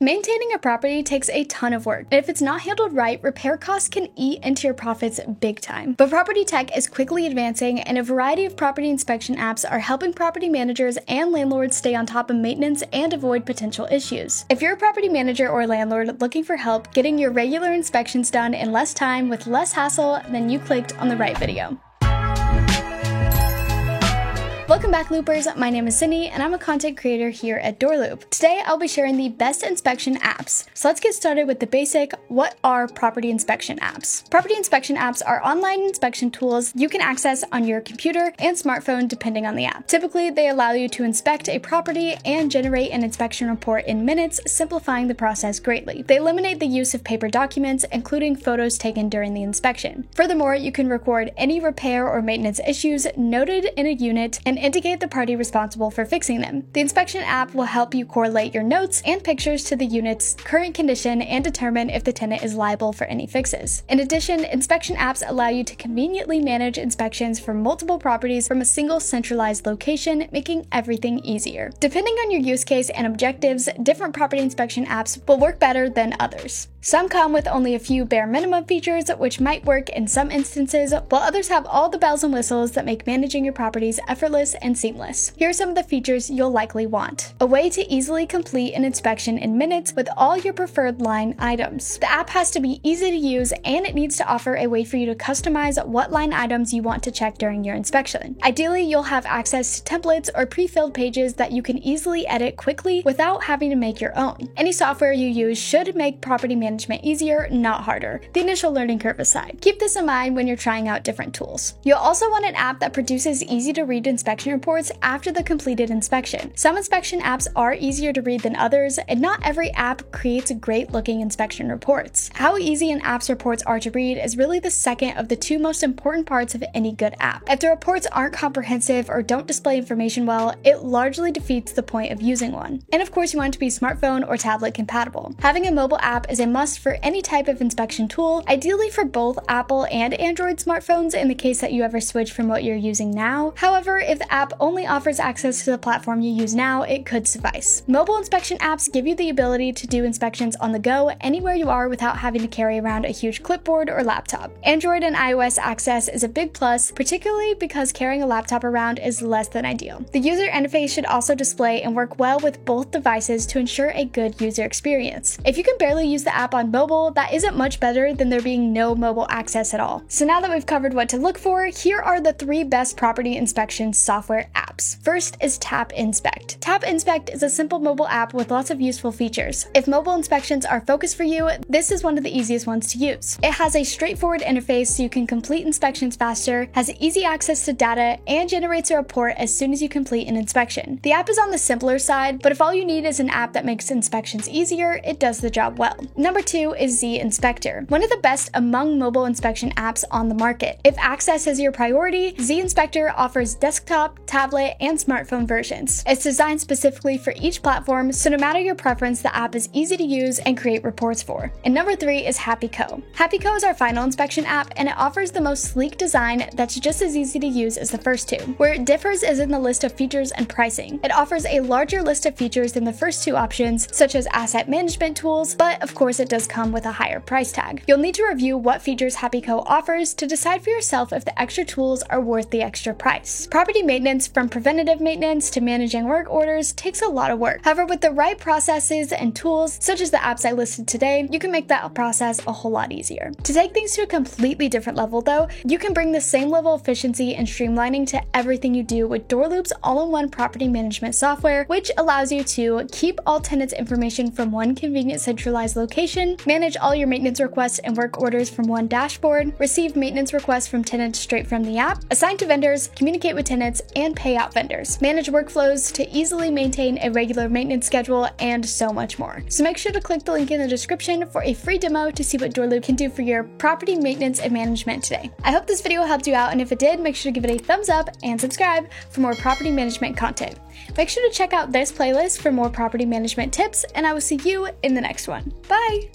Maintaining a property takes a ton of work, and if it's not handled right, repair costs can eat into your profits big time. But property tech is quickly advancing, and a variety of property inspection apps are helping property managers and landlords stay on top of maintenance and avoid potential issues. If you're a property manager or landlord looking for help getting your regular inspections done in less time with less hassle, then you clicked on the right video. Welcome back, Loopers. My name is Cindy, and I'm a content creator here at DoorLoop. Today, I'll be sharing the best inspection apps. So let's get started with the basic, what are property inspection apps? Property inspection apps are online inspection tools you can access on your computer and smartphone depending on the app. Typically, they allow you to inspect a property and generate an inspection report in minutes, simplifying the process greatly. They eliminate the use of paper documents, including photos taken during the inspection. Furthermore, you can record any repair or maintenance issues noted in a unit and indicate the party responsible for fixing them. The inspection app will help you correlate your notes and pictures to the unit's current condition and determine if the tenant is liable for any fixes. In addition, inspection apps allow you to conveniently manage inspections for multiple properties from a single centralized location, making everything easier. Depending on your use case and objectives, different property inspection apps will work better than others. Some come with only a few bare minimum features, which might work in some instances, while others have all the bells and whistles that make managing your properties effortless and seamless. Here are some of the features you'll likely want. A way to easily complete an inspection in minutes with all your preferred line items. The app has to be easy to use, and it needs to offer a way for you to customize what line items you want to check during your inspection. Ideally, you'll have access to templates or pre-filled pages that you can easily edit quickly without having to make your own. Any software you use should make property management easier, not harder, the initial learning curve aside. Keep this in mind when you're trying out different tools. You'll also want an app that produces easy-to-read inspection reports after the completed inspection. Some inspection apps are easier to read than others, and not every app creates great-looking inspection reports. How easy an app's reports are to read is really the second of the two most important parts of any good app. If the reports aren't comprehensive or don't display information well, it largely defeats the point of using one. And of course, you want it to be smartphone or tablet compatible. Having a mobile app is a must for any type of inspection tool, ideally for both Apple and Android smartphones in the case that you ever switch from what you're using now. However, if the app only offers access to the platform you use now, it could suffice. Mobile inspection apps give you the ability to do inspections on the go anywhere you are without having to carry around a huge clipboard or laptop. Android and iOS access is a big plus, particularly because carrying a laptop around is less than ideal. The user interface should also display and work well with both devices to ensure a good user experience. If you can barely use the app on mobile, that isn't much better than there being no mobile access at all. So now that we've covered what to look for, here are the 3 best property inspection software apps. First is Tap Inspect. Tap Inspect is a simple mobile app with lots of useful features. If mobile inspections are focused for you, this is one of the easiest ones to use. It has a straightforward interface so you can complete inspections faster, has easy access to data, and generates a report as soon as you complete an inspection. The app is on the simpler side, but if all you need is an app that makes inspections easier, it does the job well. Number 2 is Z Inspector, one of the best among mobile inspection apps on the market. If access is your priority, Z Inspector offers desktop, tablet, and smartphone versions. It's designed specifically for each platform, so no matter your preference, the app is easy to use and create reports for. And number 3 is HappyCo. HappyCo is our final inspection app, and it offers the most sleek design that's just as easy to use as the first two. Where it differs is in the list of features and pricing. It offers a larger list of features than the first two options, such as asset management tools, but of course it does come with a higher price tag. You'll need to review what features HappyCo offers to decide for yourself if the extra tools are worth the extra price. Property maintenance, from preventative maintenance to managing work orders, takes a lot of work. However, with the right processes and tools, such as the apps I listed today, you can make that process a whole lot easier. To take things to a completely different level though, you can bring the same level of efficiency and streamlining to everything you do with DoorLoop's all-in-one property management software, which allows you to keep all tenants' information from one convenient centralized location, manage all your maintenance requests and work orders from one dashboard, receive maintenance requests from tenants straight from the app, assign to vendors, communicate with tenants, and pay out vendors, manage workflows to easily maintain a regular maintenance schedule, and so much more. So make sure to click the link in the description for a free demo to see what DoorLoop can do for your property maintenance and management today. I hope this video helped you out, and if it did, make sure to give it a thumbs up and subscribe for more property management content. Make sure to check out this playlist for more property management tips, and I will see you in the next one. Bye!